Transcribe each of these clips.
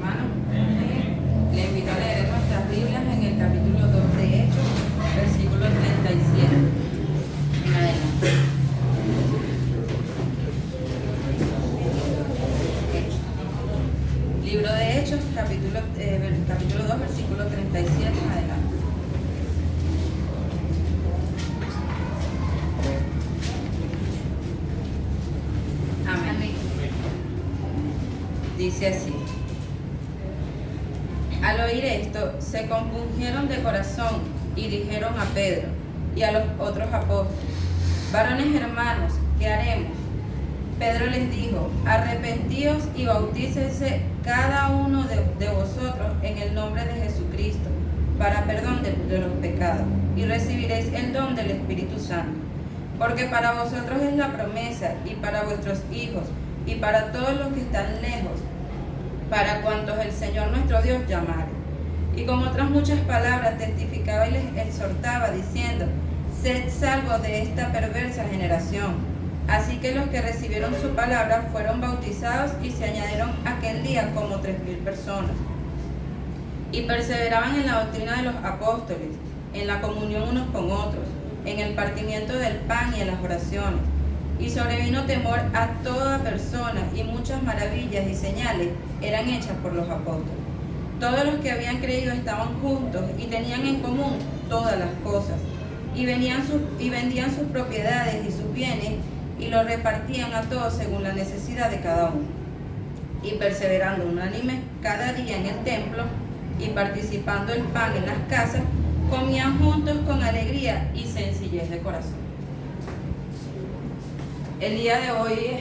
Hermanos, le invito a leer nuestras Biblias en el capítulo 2 de Hechos, versículo 37 en adelante. Libro de Hechos, capítulo 2, versículo 37 en adelante. Amén. Dice así: al oír esto, se compungieron de corazón y dijeron a Pedro y a los otros apóstoles: varones hermanos, ¿qué haremos? Pedro les dijo: arrepentíos y bautícense cada uno de vosotros en el nombre de Jesucristo para perdón de los pecados, y recibiréis el don del Espíritu Santo. Porque para vosotros es la promesa, y para vuestros hijos, y para todos los que están lejos, para cuantos el Señor nuestro Dios llamare. Y con otras muchas palabras testificaba y les exhortaba, diciendo: sed salvos de esta perversa generación. Así que los que recibieron su palabra fueron bautizados, y se añadieron aquel día como 3,000 personas. Y perseveraban en la doctrina de los apóstoles, en la comunión unos con otros, en el partimiento del pan y en las oraciones. Y sobrevino temor a toda persona, y muchas maravillas y señales eran hechas por los apóstoles. Todos los que habían creído estaban juntos y tenían en común todas las cosas, y vendían sus propiedades y sus bienes, y lo repartían a todos según la necesidad de cada uno. Y perseverando unánimes cada día en el templo, y participando el pan en las casas, comían juntos con alegría y sencillez de corazón. El día de hoy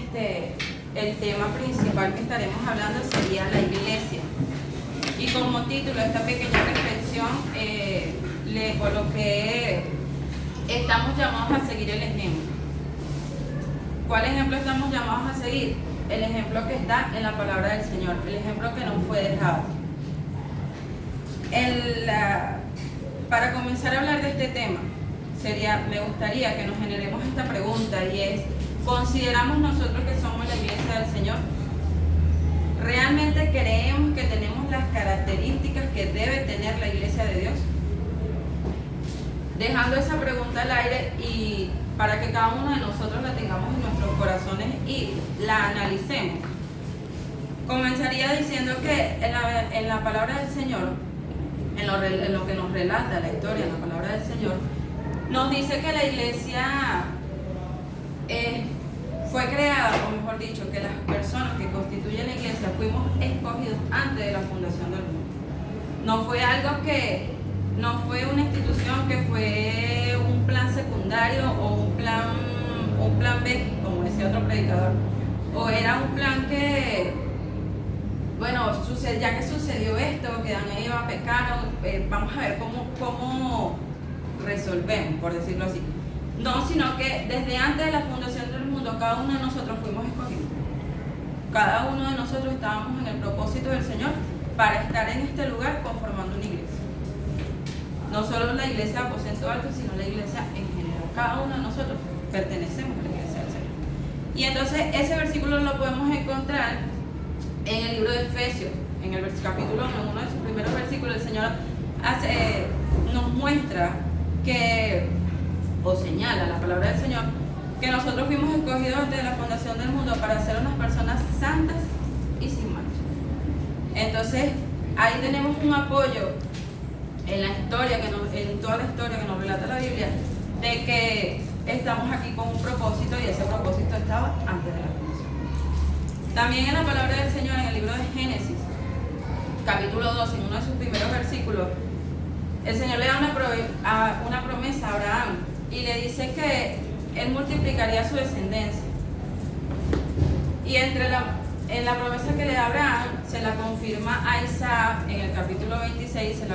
el tema principal que estaremos hablando sería la iglesia. Y como título a esta pequeña reflexión le coloqué: estamos llamados a seguir el ejemplo. ¿Cuál ejemplo estamos llamados a seguir? El ejemplo que está en la palabra del Señor, el ejemplo que nos fue dejado. Para comenzar a hablar de este tema, me gustaría que nos generemos esta pregunta, y es: ¿consideramos nosotros que somos la iglesia del Señor? ¿Realmente creemos que tenemos las características que debe tener la iglesia de Dios? Dejando esa pregunta al aire, y para que cada uno de nosotros la tengamos en nuestros corazones y la analicemos, comenzaría diciendo que en la palabra del Señor, en lo que nos relata la historia, en la palabra del Señor, nos dice que la iglesia fue creada, o mejor dicho, que las personas que constituyen la iglesia fuimos escogidos antes de la fundación del mundo. No fue una institución que fue un plan secundario o un plan B, como decía otro predicador, o era un plan que, bueno, ya que sucedió esto, que Daniel iba a pecar, vamos a ver cómo resolvemos, por decirlo así. No, sino que desde antes de la fundación del mundo, cada uno de nosotros fuimos escogidos. Cada uno de nosotros estábamos en el propósito del Señor para estar en este lugar conformando una iglesia. No solo la iglesia de Aposento Alto, sino la iglesia en general. Cada uno de nosotros pertenecemos a la iglesia del Señor. Y entonces ese versículo lo podemos encontrar en el libro de Efesios, en el capítulo 1, en uno de sus primeros versículos. El Señor nos muestra o señala la palabra del Señor, que nosotros fuimos escogidos antes de la fundación del mundo para ser unas personas santas y sin mancha. Entonces, ahí tenemos un apoyo en toda la historia que nos relata la Biblia, de que estamos aquí con un propósito, y ese propósito estaba antes de la fundación. También en la palabra del Señor, en el libro de Génesis, capítulo 2, en uno de sus primeros versículos, el Señor le da una promesa a Abraham, y le dice que él multiplicaría su descendencia. Y en la promesa que le da a Abraham, se la confirma a Isaac en el capítulo 26, se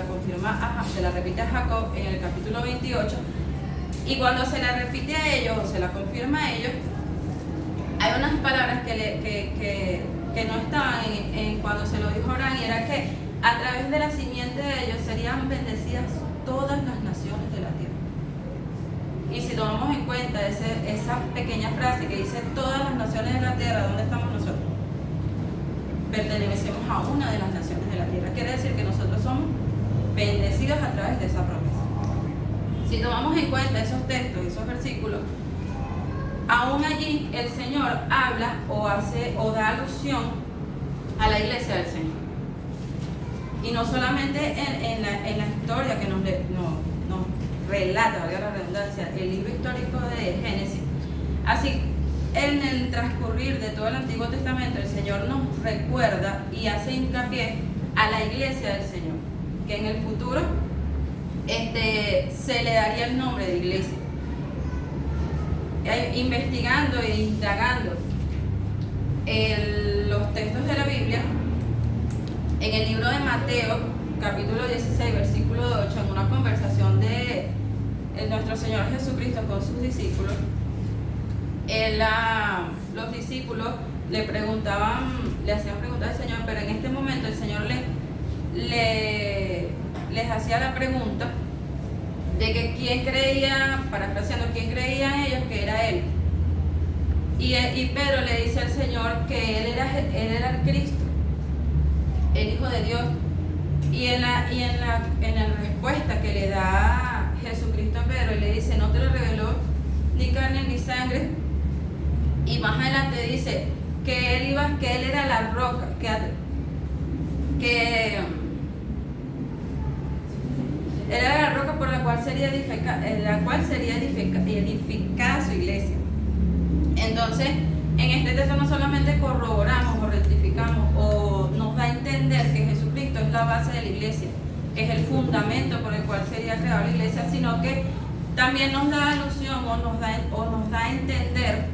la repite a Jacob en el capítulo 28, y cuando se la repite a ellos, o se la confirma a ellos, hay unas palabras que no estaban cuando se lo dijo a Abraham, y era que a través de la simiente de ellos serían bendecidas todas las naciones de la tierra. Y si tomamos en cuenta esa pequeña frase que dice todas las naciones de la tierra, ¿dónde estamos nosotros? Pertenecemos a una de las naciones en la tierra. Quiere decir que nosotros somos bendecidos a través de esa promesa. Si tomamos en cuenta esos textos, esos versículos, aún allí el Señor habla o da alusión a la iglesia del Señor. Y no solamente en la historia que nos relata, valga la redundancia, el libro histórico de Génesis. Así, en el transcurrir de todo el Antiguo Testamento, el Señor nos recuerda y hace hincapié a la iglesia del Señor, que en el futuro se le daría el nombre de iglesia. Investigando e indagando los textos de la Biblia, en el libro de Mateo, capítulo 16, versículo 8, en una conversación de nuestro Señor Jesucristo con sus discípulos, los discípulos le hacían preguntar al Señor, pero en este momento el Señor les hacía la pregunta de que quién creía, parafraseando, quién creían ellos que era Él. Y Pedro le dice al Señor que Él era el Cristo, el Hijo de Dios. Y en la respuesta que le da Jesucristo a Pedro, Él le dice, no te lo reveló ni carne ni sangre. Y más adelante dice que Él era la roca, que Él era la roca por la cual sería edificada su iglesia. Entonces, en este texto no solamente corroboramos o rectificamos o nos da a entender que Jesucristo es la base de la iglesia, que es el fundamento por el cual sería creada la iglesia, sino que también nos da alusión o nos da a entender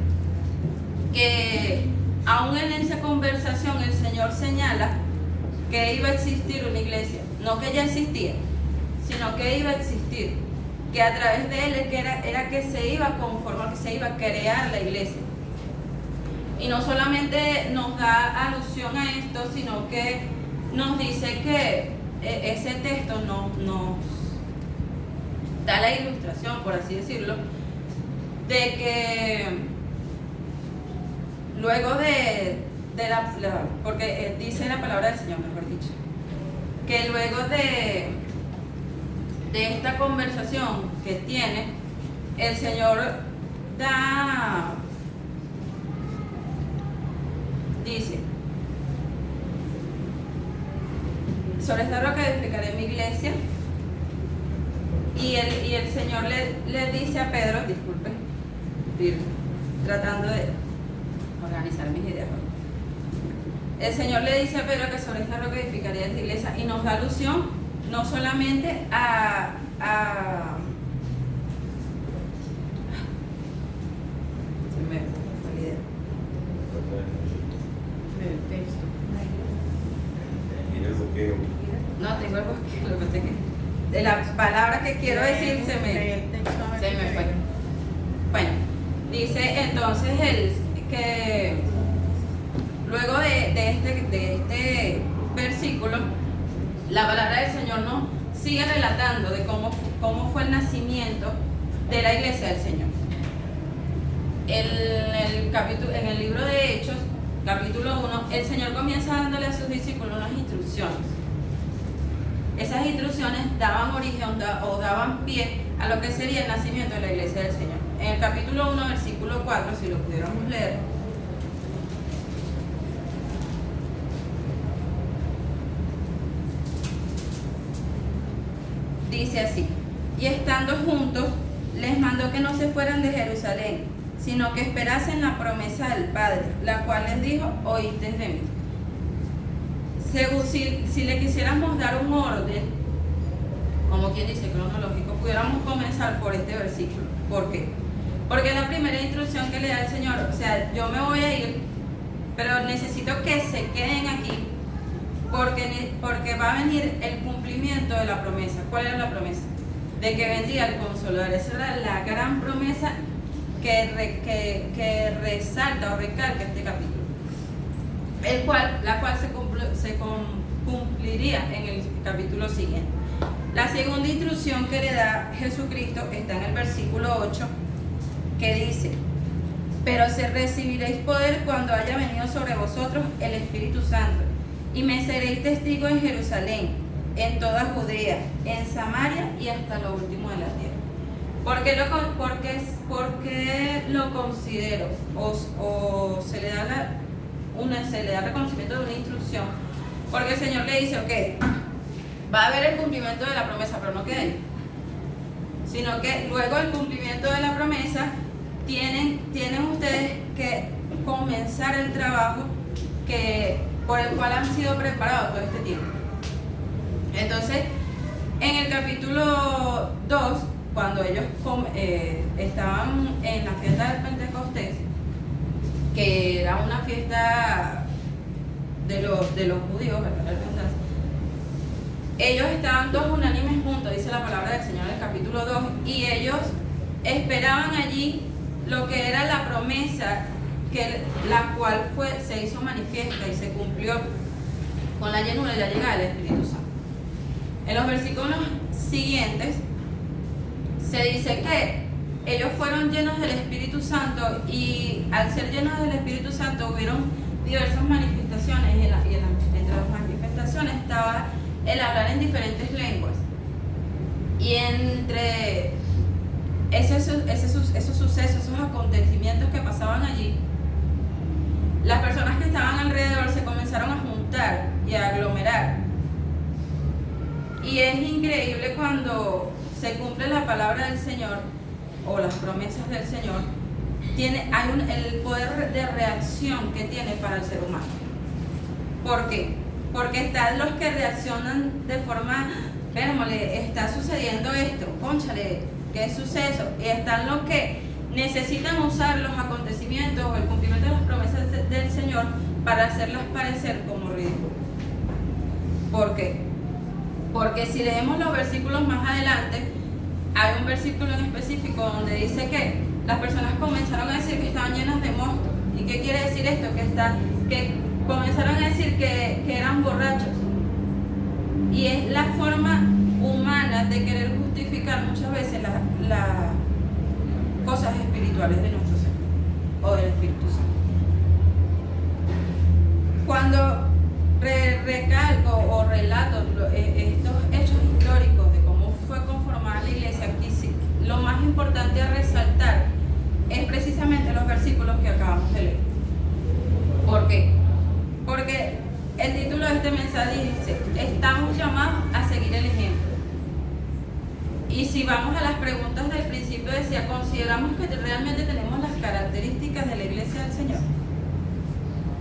que aún en esa conversación el Señor señala que iba a existir una iglesia, no que ya existía, sino que iba a existir, que a través de Él era que se iba a conformar, que se iba a crear la iglesia. Y no solamente nos da alusión a esto, sino que nos dice que ese texto nos da la ilustración, por así decirlo, de que luego porque dice la palabra del Señor, mejor dicho, que luego de esta conversación que tiene, el Señor dice, sobre esta roca edificaré mi iglesia, y el Señor le dice a Pedro, disculpe, estoy tratando de organizar mis ideas. El Señor le dice a Pedro que sobre esta roca edificaría esta iglesia, y nos da alusión no solamente a se me fue la idea. El texto. No, tengo el bosque, lo que sé que de la palabra que quiero decir se me fue. Bueno, dice entonces que luego de este versículo, la palabra del Señor nos sigue relatando de cómo fue el nacimiento de la iglesia del Señor. En el libro de Hechos, capítulo 1, el Señor comienza dándole a sus discípulos unas instrucciones. Esas instrucciones daban origen o daban pie a lo que sería el nacimiento de la iglesia del Señor. En el capítulo 1, versículo 4, si lo pudiéramos leer, dice así: y estando juntos, les mandó que no se fueran de Jerusalén, sino que esperasen la promesa del Padre, la cual les dijo, oísteis de mí. Si le quisiéramos dar un orden, como quien dice cronológico, pudiéramos comenzar por este versículo. ¿Por qué? Porque es la primera instrucción que le da el Señor. O sea, yo me voy a ir, pero necesito que se queden aquí, porque va a venir el cumplimiento de la promesa. ¿Cuál era la promesa? De que vendría el Consolador. Esa era la gran promesa que resalta o recalca este capítulo, la cual se cumpliría en el capítulo siguiente. La segunda instrucción que le da Jesucristo está en el versículo 8, que dice: pero recibiréis poder cuando haya venido sobre vosotros el Espíritu Santo, y me seréis testigo en Jerusalén, en toda Judea, en Samaria y hasta lo último de la tierra. ¿Por qué lo considero o se le da reconocimiento de una instrucción? Porque el Señor le dice, ok, va a haber el cumplimiento de la promesa, pero no queda ahí, sino que luego el cumplimiento de la promesa tienen ustedes que comenzar el trabajo por el cual han sido preparados todo este tiempo. Entonces, en el capítulo 2, cuando ellos estaban en la fiesta del Pentecostés, que era una fiesta de los judíos, ellos estaban todos unánimes juntos, dice la palabra del Señor en el capítulo 2, y ellos esperaban allí lo que era la promesa, la cual se hizo manifiesta y se cumplió con la llenura y la llegada del Espíritu Santo. En los versículos siguientes se dice que ellos fueron llenos del Espíritu Santo, y al ser llenos del Espíritu Santo hubieron diversas manifestaciones, y entre las manifestaciones estaba el hablar en diferentes lenguas. Y entre esos sucesos, esos acontecimientos que pasaban allí, las personas que estaban alrededor se comenzaron a juntar y a aglomerar. Y es increíble cuando se cumple la palabra del Señor o las promesas del Señor, el poder de reacción que tiene para el ser humano. ¿Por qué? Porque están los que reaccionan de forma, le está sucediendo esto, cónchale, qué suceso, y están los que necesitan usar los acontecimientos o el cumplimiento de las promesas del Señor para hacerlas parecer como ridículas. ¿Por qué? Porque si leemos los versículos más adelante, hay un versículo en específico donde dice que las personas comenzaron a decir que estaban llenas de mosto. ¿Y qué quiere decir esto? Que comenzaron a decir que eran borrachos. Y es la forma humana de querer justificar muchas veces las cosas espirituales de nuestro Señor o del Espíritu Santo. Cuando recalco o relato estos hechos históricos de cómo fue conformada la iglesia, aquí sí, lo más importante a resaltar es precisamente los versículos que acabamos de leer. ¿Por qué? Porque el título de este mensaje dice: estamos llamados a seguir el ejemplo. Y si vamos a las preguntas del principio, decía, ¿consideramos que realmente tenemos las características de la iglesia del Señor?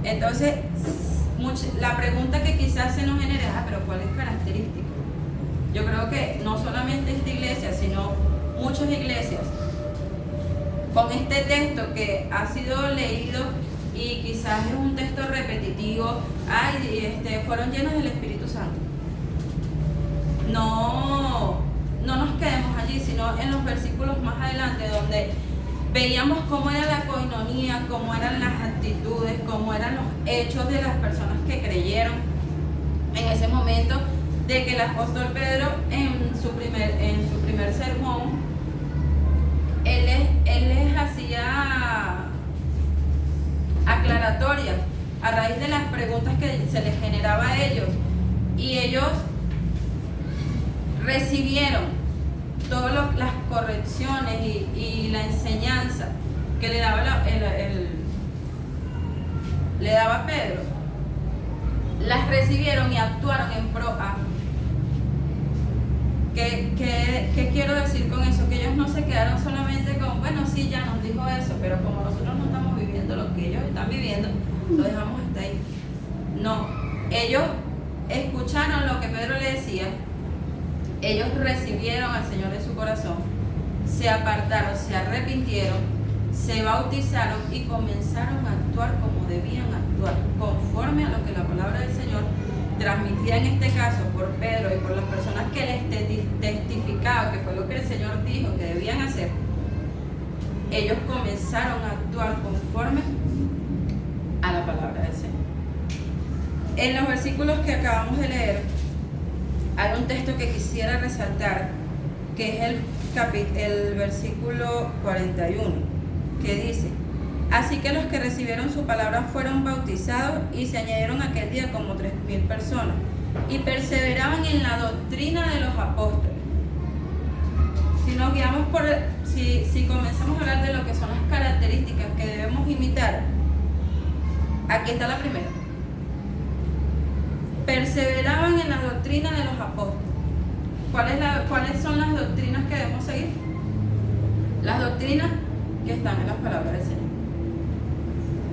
Entonces, la pregunta que quizás se nos genere, pero ¿cuáles características? Yo creo que no solamente esta iglesia, sino muchas iglesias, con este texto que ha sido leído y quizás es un texto repetitivo, fueron llenos del Espíritu Santo. No nos quedemos allí, sino en los versículos más adelante, donde veíamos cómo era la coinonía, cómo eran las actitudes, cómo eran los hechos de las personas que creyeron en ese momento, de que el apóstol Pedro en su primer sermón, él les hacía aclaratorias a raíz de las preguntas que se les generaba a ellos, y ellos recibieron todas las correcciones y la enseñanza que le daba le daba Pedro, las recibieron y actuaron en pro a. ¿Qué quiero decir con eso? Que ellos no se quedaron solamente con, bueno, sí, ya nos dijo eso, pero como nosotros no estamos viviendo lo que ellos están viviendo, lo dejamos hasta ahí. No, ellos escucharon lo que Pedro le decía, ellos recibieron al Señor en su corazón, se apartaron, se arrepintieron, se bautizaron y comenzaron a actuar como debían actuar, conforme a lo que la palabra del Señor transmitía, en este caso por Pedro y por las personas que les testificaban que fue lo que el Señor dijo que debían hacer. Ellos comenzaron a actuar conforme a la palabra del Señor. En los versículos que acabamos de leer hay un texto que quisiera resaltar, que es el versículo 41, que dice: Así que los que recibieron su palabra fueron bautizados y se añadieron aquel día como 3,000 personas y perseveraban en la doctrina de los apóstoles. Si nos guiamos si comenzamos a hablar de lo que son las características que debemos imitar, aquí está la primera. Perseveraban en la doctrina de los apóstoles. ¿Cuáles son las doctrinas que debemos seguir? Las doctrinas que están en las palabras del Señor.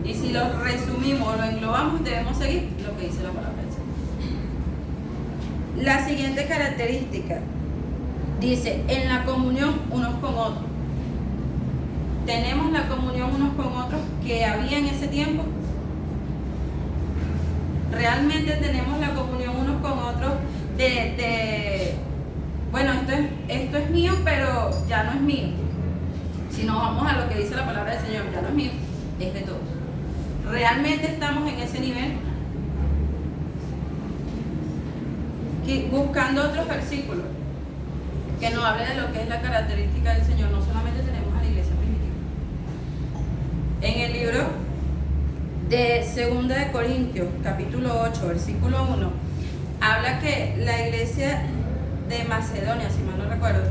Y si lo resumimos o lo englobamos, debemos seguir lo que dice la palabra del Señor. La siguiente característica dice, en la comunión unos con otros. ¿Tenemos la comunión unos con otros que había en ese tiempo? ¿Realmente tenemos la comunión unos con otros bueno, esto es mío, pero ya no es mío? Si nos vamos a lo que dice la palabra del Señor, ya no es mío, es de todos. ¿Realmente estamos en ese nivel? Buscando otros versículos que nos hable de lo que es la característica del Señor. No solamente tenemos a la iglesia primitiva. En el libro de 2 de Corintios, capítulo 8, versículo 1, habla que la iglesia de Macedonia, si mal no recuerdo,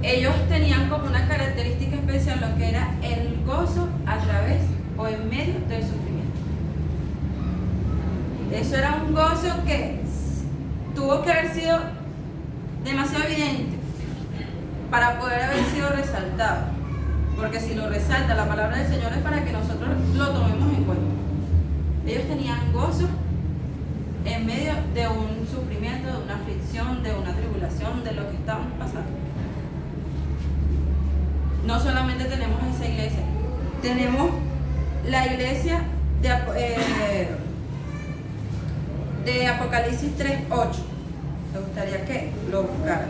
ellos tenían como una característica especial lo que era el gozo a través o en medio del sufrimiento. Eso era un gozo que tuvo que haber sido demasiado evidente para poder haber sido resaltado, porque si lo resalta la palabra del Señor es para que nosotros lo tomemos en cuenta. Ellos tenían gozo en medio de un sufrimiento, de una aflicción, de una tribulación, de lo que estaban pasando. No solamente tenemos esa iglesia, tenemos la iglesia de Apocalipsis 3:8. Me gustaría que lo buscaran.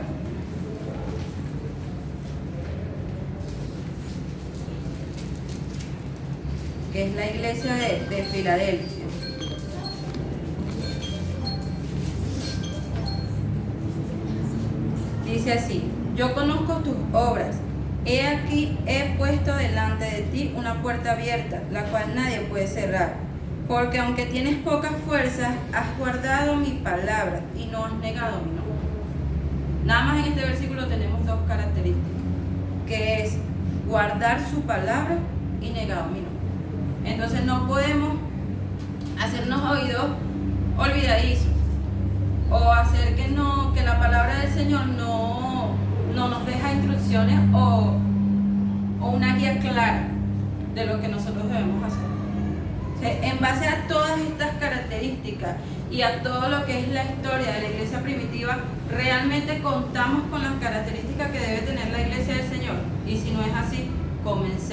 Que es la iglesia de Filadelfia. Dice así: yo conozco tus obras. He aquí, he puesto delante de ti una puerta abierta, la cual nadie puede cerrar. Porque aunque tienes pocas fuerzas, has guardado mi palabra y no has negado mi nombre. Nada más en este versículo tenemos dos características, que es guardar su palabra y negado mi nombre. Entonces no podemos hacernos oídos olvidadizos o hacer que la palabra del Señor no nos deja instrucciones o una guía clara de lo que nosotros debemos hacer. En base a todas estas características y a todo lo que es la historia de la iglesia primitiva, realmente contamos con las características que debe tener la iglesia del Señor. Y si no es así, comencemos